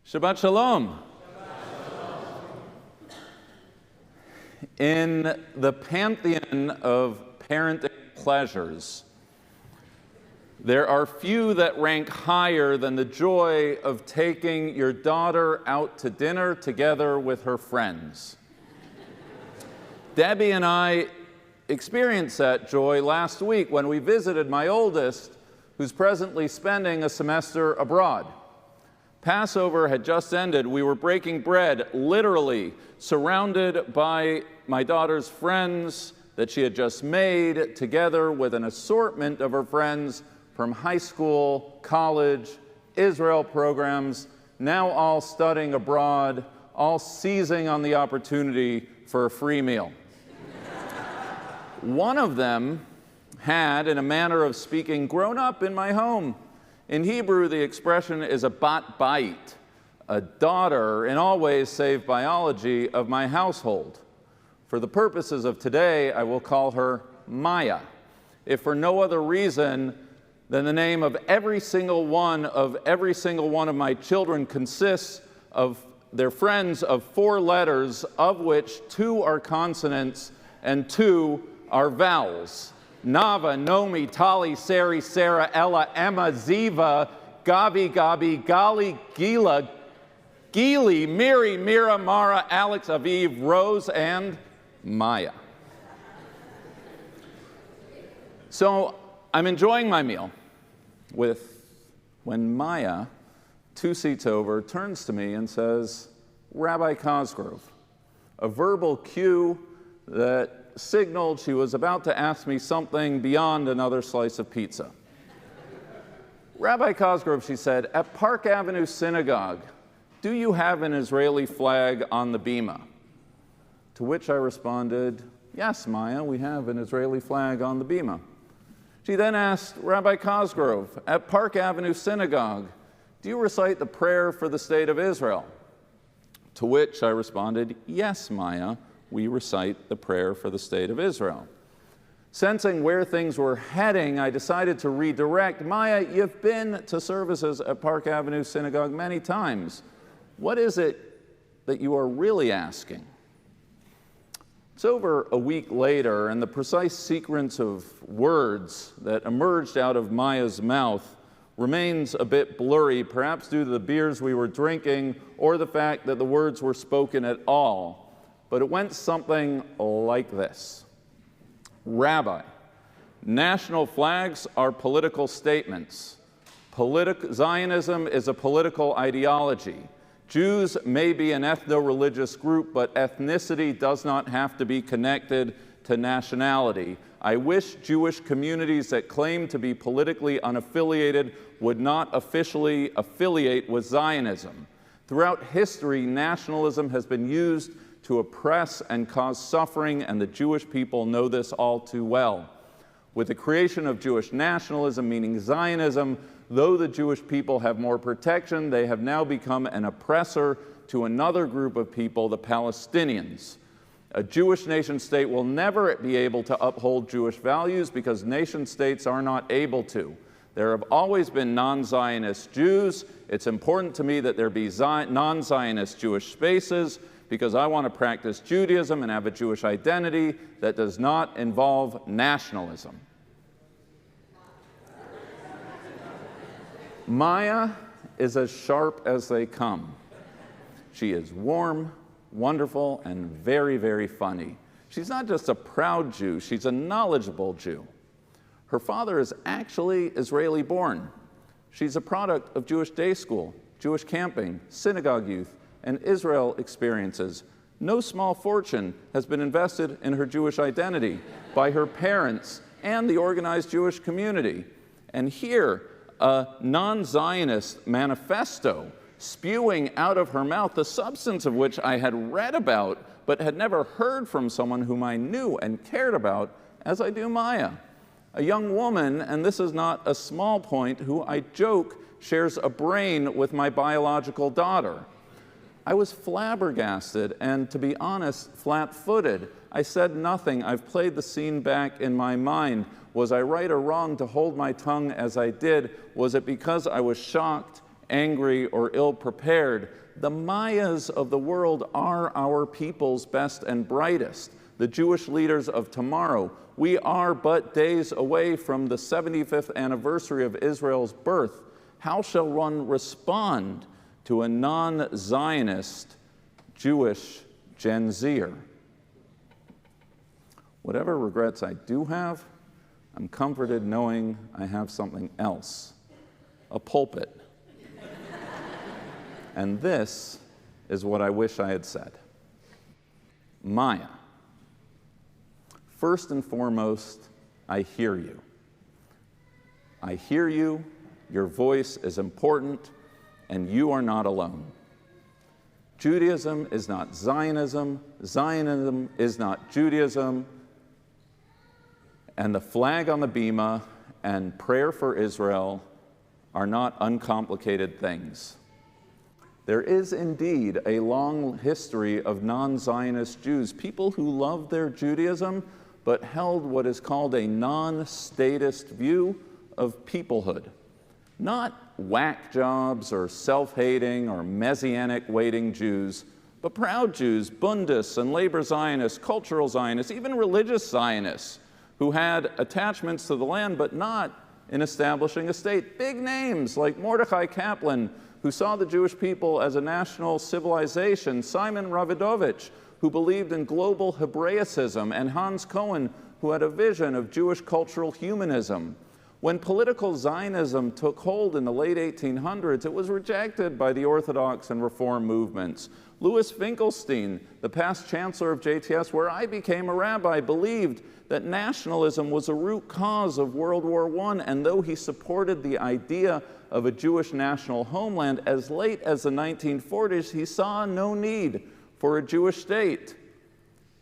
Shabbat Shalom. In the pantheon of parenting pleasures, there are few that rank higher than the joy of taking your daughter out to dinner together with her friends. Debbie and I experienced that joy last week when we visited my oldest, who's presently spending a semester abroad. Passover had just ended. We were breaking bread, literally surrounded by my daughter's friends that she had just made, together with an assortment of her friends from high school, college, Israel programs, now all studying abroad, all seizing on the opportunity for a free meal. One of them had, in a manner of speaking, grown up in my home. In Hebrew, the expression is a bat bait, a daughter, in all ways save biology, of my household. For the purposes of today, I will call her Maya, if for no other reason than the name of every single one of my children consists of their friends of 4 letters, of which 2 are consonants and 2 are vowels. Nava, Nomi, Tali, Sari, Sarah, Ella, Emma, Ziva, Gabi, Gabi, Gali, Gila, Gili, Miri, Mira, Mara, Alex, Aviv, Rose, and Maya. So I'm enjoying my meal when Maya, 2 seats over, turns to me and says, "Rabbi Cosgrove," a verbal cue that signaled she was about to ask me something beyond another slice of pizza. "Rabbi Cosgrove," she said, "at Park Avenue Synagogue, do you have an Israeli flag on the bima?" To which I responded, "Yes, Maya, we have an Israeli flag on the bima." She then asked, "Rabbi Cosgrove, at Park Avenue Synagogue, do you recite the prayer for the state of Israel?" To which I responded, "Yes, Maya, we recite the prayer for the state of Israel." Sensing where things were heading, I decided to redirect. "Maya, you've been to services at Park Avenue Synagogue many times. What is it that you are really asking?" It's over a week later, and the precise sequence of words that emerged out of Maya's mouth remains a bit blurry, perhaps due to the beers we were drinking or the fact that the words were spoken at all. But it went something like this. "Rabbi, national flags are political statements. Zionism is a political ideology. Jews may be an ethno-religious group, but ethnicity does not have to be connected to nationality. I wish Jewish communities that claim to be politically unaffiliated would not officially affiliate with Zionism. Throughout history, nationalism has been used to oppress and cause suffering, and the Jewish people know this all too well. With the creation of Jewish nationalism, meaning Zionism, though the Jewish people have more protection, they have now become an oppressor to another group of people, the Palestinians. A Jewish nation-state will never be able to uphold Jewish values because nation-states are not able to. There have always been non-Zionist Jews. It's important to me that there be non-Zionist Jewish spaces, because I want to practice Judaism and have a Jewish identity that does not involve nationalism." Maya is as sharp as they come. She is warm, wonderful, and very, very funny. She's not just a proud Jew, she's a knowledgeable Jew. Her father is actually Israeli-born. She's a product of Jewish day school, Jewish camping, synagogue youth, and Israel experiences. No small fortune has been invested in her Jewish identity by her parents and the organized Jewish community. And here, a non-Zionist manifesto spewing out of her mouth, the substance of which I had read about, but had never heard from someone whom I knew and cared about, as I do Maya. A young woman, and this is not a small point, who I joke shares a brain with my biological daughter. I was flabbergasted and, to be honest, flat-footed. I said nothing. I've played the scene back in my mind. Was I right or wrong to hold my tongue as I did? Was it because I was shocked angry, or ill-prepared. The Mayas of the world are our people's best and brightest, the Jewish leaders of tomorrow. We are but days away from the 75th anniversary of Israel's birth. How shall one respond to a non-Zionist Jewish Gen Zer? Whatever regrets I do have, I'm comforted knowing I have something else, a pulpit. And this is what I wish I had said. Maya, first and foremost, I hear you. I hear you, your voice is important, and you are not alone. Judaism is not Zionism, Zionism is not Judaism, and the flag on the bima and prayer for Israel are not uncomplicated things. There is indeed a long history of non-Zionist Jews, people who loved their Judaism but held what is called a non-statist view of peoplehood. Not whack jobs or self-hating or messianic-waiting Jews, but proud Jews, Bundists and labor Zionists, cultural Zionists, even religious Zionists, who had attachments to the land but not in establishing a state. Big names like Mordechai Kaplan, who saw the Jewish people as a national civilization, Simon Ravidovich, who believed in global Hebraicism, and Hans Cohen, who had a vision of Jewish cultural humanism. When political Zionism took hold in the late 1800s, it was rejected by the Orthodox and Reform movements. Louis Finkelstein, the past chancellor of JTS, where I became a rabbi, believed that nationalism was a root cause of World War I, and though he supported the idea of a Jewish national homeland as late as the 1940s, he saw no need for a Jewish state.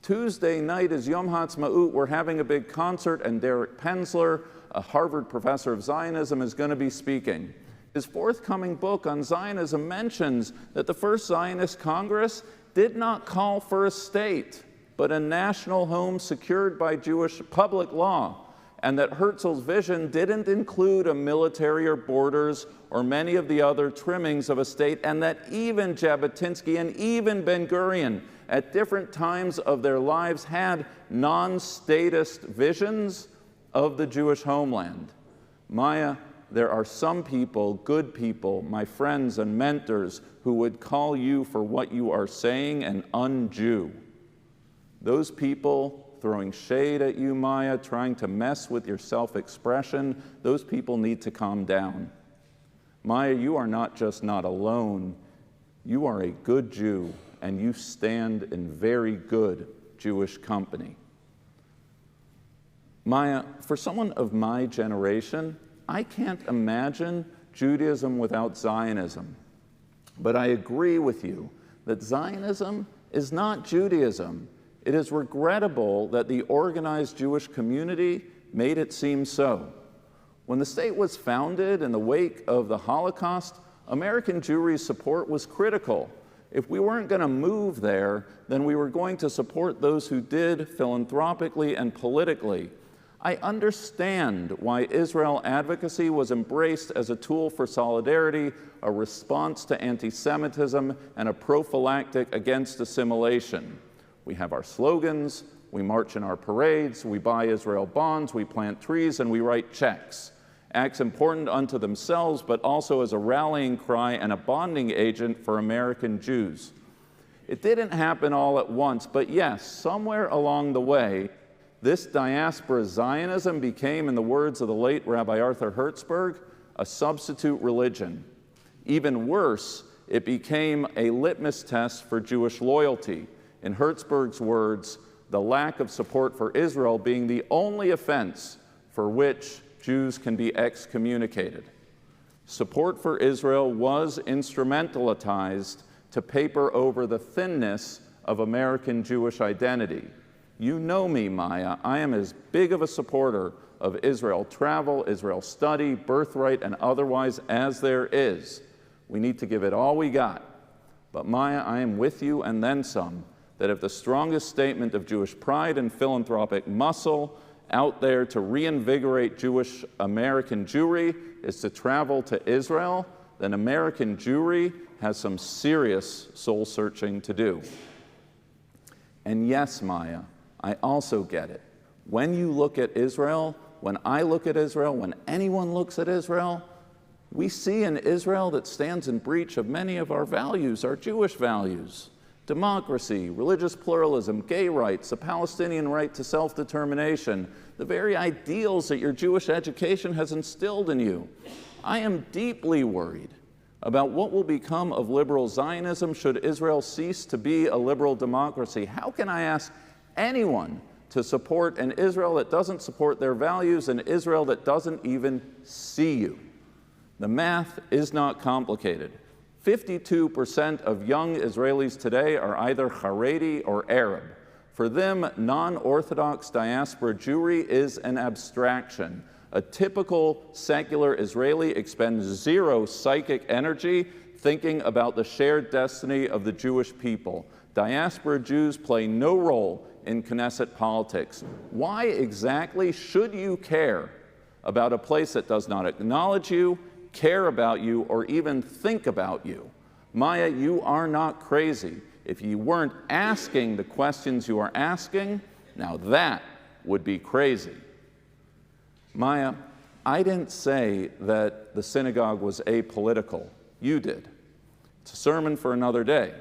Tuesday night is Yom Ha'atzmaut. We're having a big concert, and Derek Penzler, a Harvard professor of Zionism, is going to be speaking. His forthcoming book on Zionism mentions that the first Zionist Congress did not call for a state, but a national home secured by Jewish public law, and that Herzl's vision didn't include a military or borders or many of the other trimmings of a state, and that even Jabotinsky and even Ben-Gurion at different times of their lives had non-statist visions of the Jewish homeland. Maya, there are some people, good people, my friends and mentors, who would call you for what you are saying an un-Jew. Those people throwing shade at you, Maya, trying to mess with your self-expression, those people need to calm down. Maya, you are not just not alone, you are a good Jew, and you stand in very good Jewish company. Maya, for someone of my generation, I can't imagine Judaism without Zionism. But I agree with you that Zionism is not Judaism. It is regrettable that the organized Jewish community made it seem so. When the state was founded in the wake of the Holocaust, American Jewry's support was critical. If we weren't going to move there, then we were going to support those who did philanthropically and politically. I understand why Israel advocacy was embraced as a tool for solidarity, a response to anti-Semitism, and a prophylactic against assimilation. We have our slogans, we march in our parades, we buy Israel bonds, we plant trees, and we write checks. Acts important unto themselves, but also as a rallying cry and a bonding agent for American Jews. It didn't happen all at once, but yes, somewhere along the way, this diaspora Zionism became, in the words of the late Rabbi Arthur Hertzberg, a substitute religion. Even worse, it became a litmus test for Jewish loyalty. In Hertzberg's words, the lack of support for Israel being the only offense for which Jews can be excommunicated. Support for Israel was instrumentalized to paper over the thinness of American Jewish identity. You know me, Maya. I am as big of a supporter of Israel travel, Israel study, birthright, and otherwise as there is. We need to give it all we got. But Maya, I am with you and then some, that if the strongest statement of Jewish pride and philanthropic muscle out there to reinvigorate Jewish American Jewry is to travel to Israel, then American Jewry has some serious soul-searching to do. And yes, Maya, I also get it. When you look at Israel, when I look at Israel, when anyone looks at Israel, we see an Israel that stands in breach of many of our values, our Jewish values. Democracy, religious pluralism, gay rights, the Palestinian right to self-determination, the very ideals that your Jewish education has instilled in you. I am deeply worried about what will become of liberal Zionism should Israel cease to be a liberal democracy. How can I ask anyone to support an Israel that doesn't support their values, an Israel that doesn't even see you? The math is not complicated. 52% of young Israelis today are either Haredi or Arab. For them, non-Orthodox diaspora Jewry is an abstraction. A typical secular Israeli expends zero psychic energy thinking about the shared destiny of the Jewish people. Diaspora Jews play no role in Knesset politics. Why exactly should you care about a place that does not acknowledge you, care about you, or even think about you? Maya, you are not crazy. If you weren't asking the questions you are asking, now that would be crazy. Maya, I didn't say that the synagogue was apolitical. You did. It's a sermon for another day.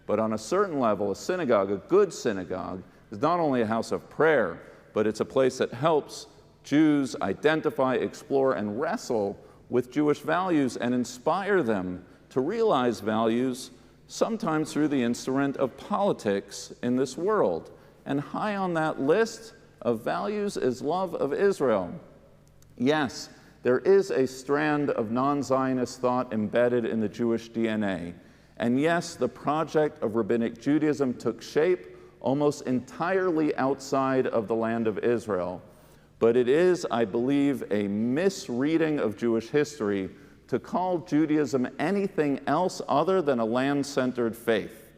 But on a certain level, a synagogue, a good synagogue, is not only a house of prayer, but it's a place that helps Jews identify, explore, and wrestle with Jewish values and inspire them to realize values, sometimes through the instrument of politics in this world. And high on that list of values is love of Israel. Yes, there is a strand of non-Zionist thought embedded in the Jewish DNA. And yes, the project of Rabbinic Judaism took shape almost entirely outside of the land of Israel. But it is, I believe, a misreading of Jewish history to call Judaism anything else other than a land-centered faith.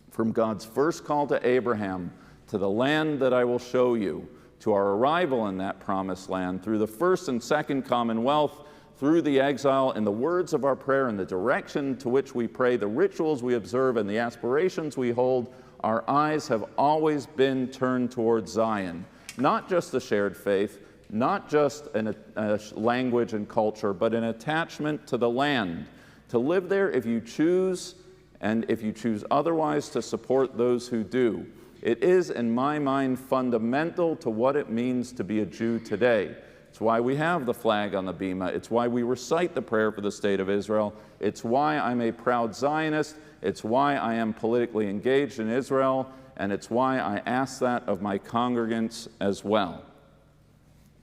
From God's first call to Abraham, to the land that I will show you, to our arrival in that promised land, through the first and second commonwealth, through the exile, and the words of our prayer, and the direction to which we pray, the rituals we observe, and the aspirations we hold, our eyes have always been turned towards Zion. Not just a shared faith, not just a language and culture, but an attachment to the land. To live there if you choose, and if you choose otherwise, to support those who do. It is, in my mind, fundamental to what it means to be a Jew today. It's why we have the flag on the bima. It's why we recite the prayer for the state of Israel. It's why I'm a proud Zionist. It's why I am politically engaged in Israel. And it's why I ask that of my congregants as well.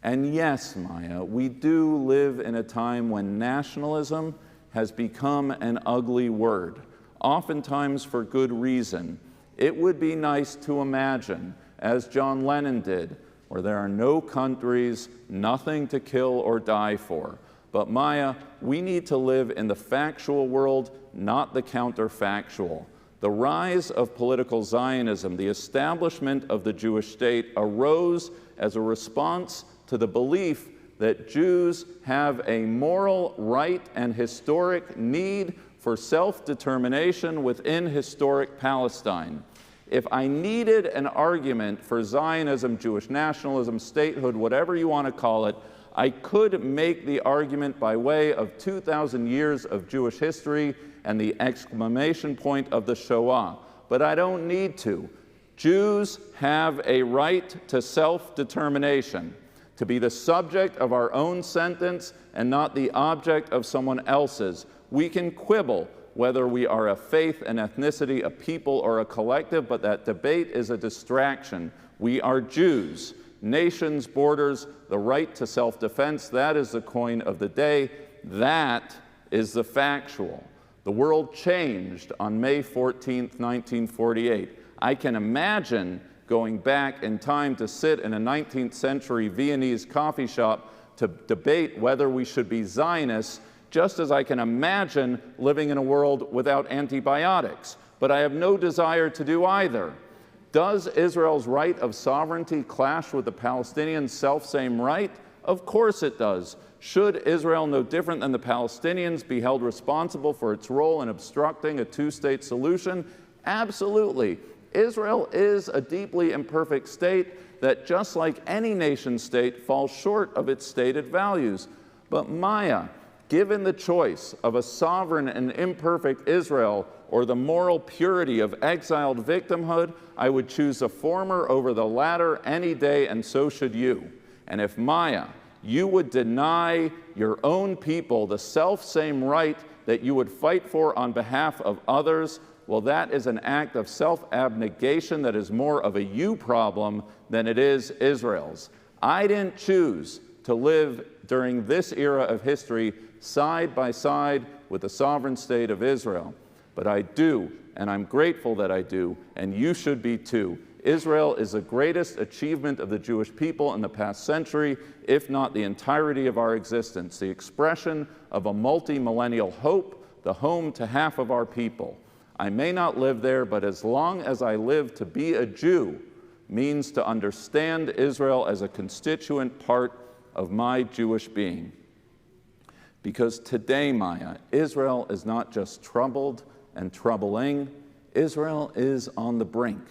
And yes, Maya, we do live in a time when nationalism has become an ugly word, oftentimes for good reason. It would be nice to imagine, as John Lennon did, where there are no countries, nothing to kill or die for. But Maya, we need to live in the factual world, not the counterfactual. The rise of political Zionism, the establishment of the Jewish state, arose as a response to the belief that Jews have a moral right and historic need for self-determination within historic Palestine. If I needed an argument for Zionism, Jewish nationalism, statehood, whatever you want to call it, I could make the argument by way of 2,000 years of Jewish history and the exclamation point of the Shoah. But I don't need to. Jews have a right to self-determination, to be the subject of our own sentence and not the object of someone else's. We can quibble whether we are a faith, an ethnicity, a people, or a collective, but that debate is a distraction. We are Jews. Nations, borders, the right to self-defense, that is the coin of the day. That is the factual. The world changed on May 14th, 1948. I can imagine going back in time to sit in a 19th century Viennese coffee shop to debate whether we should be Zionists, just as I can imagine living in a world without antibiotics. But I have no desire to do either. Does Israel's right of sovereignty clash with the Palestinian self-same right Of course it does. Should Israel, no different than the Palestinians, be held responsible for its role in obstructing a two-state solution? Absolutely. Israel is a deeply imperfect state that, just like any nation state, falls short of its stated values. But Maya, given the choice of a sovereign and imperfect Israel or the moral purity of exiled victimhood, I would choose the former over the latter any day, and so should you. And if Maya, you would deny your own people the self-same right that you would fight for on behalf of others, well, that is an act of self-abnegation that is more of a you problem than it is Israel's. I didn't choose to live during this era of history side by side with the sovereign state of Israel. But I do, and I'm grateful that I do, and you should be too. Israel is the greatest achievement of the Jewish people in the past century, if not the entirety of our existence, the expression of a multi-millennial hope, the home to half of our people. I may not live there, but as long as I live, to be a Jew means to understand Israel as a constituent part of my Jewish being. Because today, Maya, Israel is not just troubled and troubling, Israel is on the brink.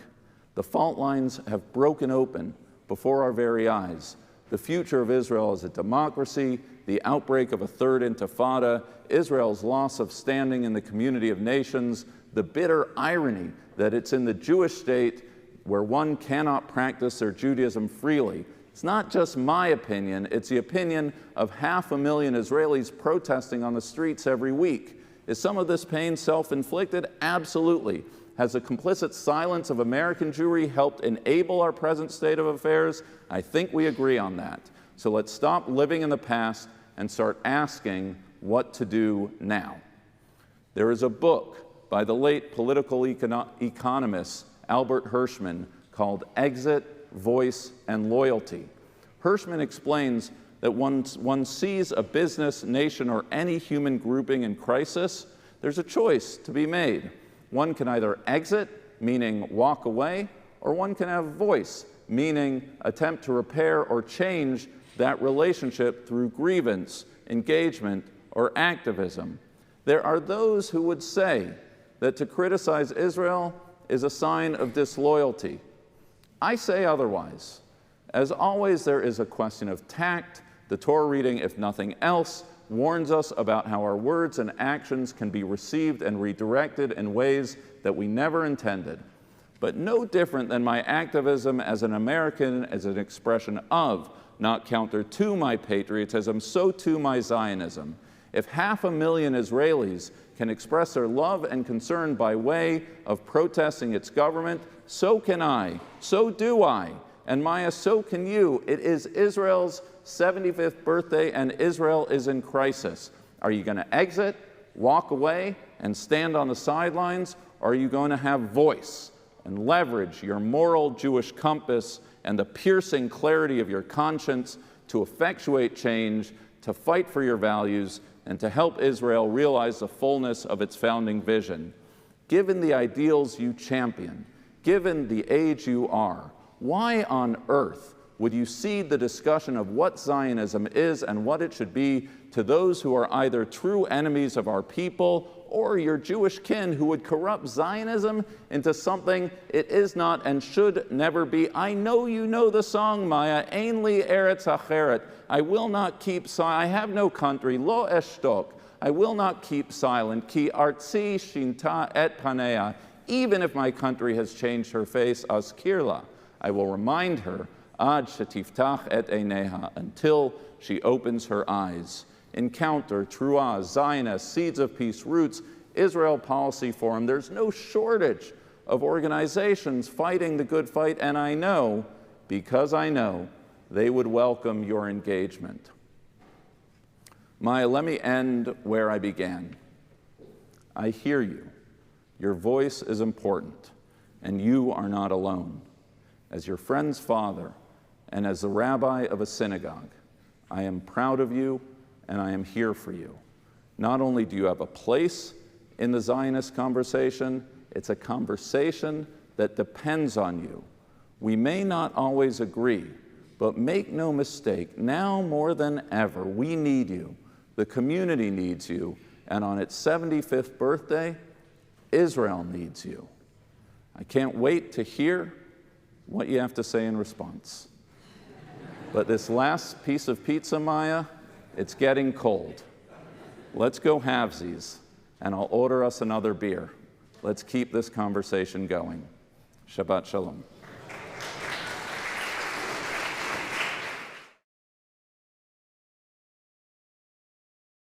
The fault lines have broken open before our very eyes. The future of Israel as a democracy, the outbreak of a third intifada, Israel's loss of standing in the community of nations, the bitter irony that it's in the Jewish state where one cannot practice their Judaism freely. It's not just my opinion, it's the opinion of 500,000 Israelis protesting on the streets every week. Is some of this pain self-inflicted? Absolutely. Has the complicit silence of American Jewry helped enable our present state of affairs? I think we agree on that. So let's stop living in the past and start asking what to do now. There is a book by the late political economist Albert Hirschman called Exit, Voice, and Loyalty. Hirschman explains that once one sees a business, nation, or any human grouping in crisis, there's a choice to be made. One can either exit, meaning walk away, or one can have voice, meaning attempt to repair or change that relationship through grievance, engagement, or activism. There are those who would say that to criticize Israel is a sign of disloyalty. I say otherwise. As always, there is a question of tact. The Torah reading, if nothing else, warns us about how our words and actions can be received and redirected in ways that we never intended. But no different than my activism as an American as an expression of, not counter to, my patriotism, so too my Zionism. If 500,000 Israelis can express their love and concern by way of protesting its government, so can I, so do I, and Maya, so can you. It is Israel's 75th birthday, and Israel is in crisis. Are you going to exit, walk away, and stand on the sidelines, or are you going to have voice and leverage your moral Jewish compass and the piercing clarity of your conscience to effectuate change, to fight for your values, and to help Israel realize the fullness of its founding vision? Given the ideals you champion, given the age you are, why on earth would you cede the discussion of what Zionism is and what it should be to those who are either true enemies of our people or your Jewish kin who would corrupt Zionism into something it is not and should never be? I know you know the song, Maya, Ein li eretz acheret. I will not keep silent. I have no country, lo eshtok. I will not keep silent. Ki artzi shinta et panea. Even if my country has changed her face, azkirla. I will remind her, ad shetiftach et eineha, until she opens her eyes. Encounter, Truah, Zionist, Seeds of Peace, Roots, Israel Policy Forum. There's no shortage of organizations fighting the good fight, and I know, because I know, they would welcome your engagement. Maya, let me end where I began. I hear you. Your voice is important, and you are not alone. As your friend's father and as the rabbi of a synagogue, I am proud of you and I am here for you. Not only do you have a place in the Zionist conversation, it's a conversation that depends on you. We may not always agree, But make no mistake, now more than ever, we need you. The community needs you. And on its 75th birthday, Israel needs you. I can't wait to hear what you have to say in response. But this last piece of pizza, Maya, it's getting cold. Let's go halvesies, and I'll order us another beer. Let's keep this conversation going. Shabbat Shalom.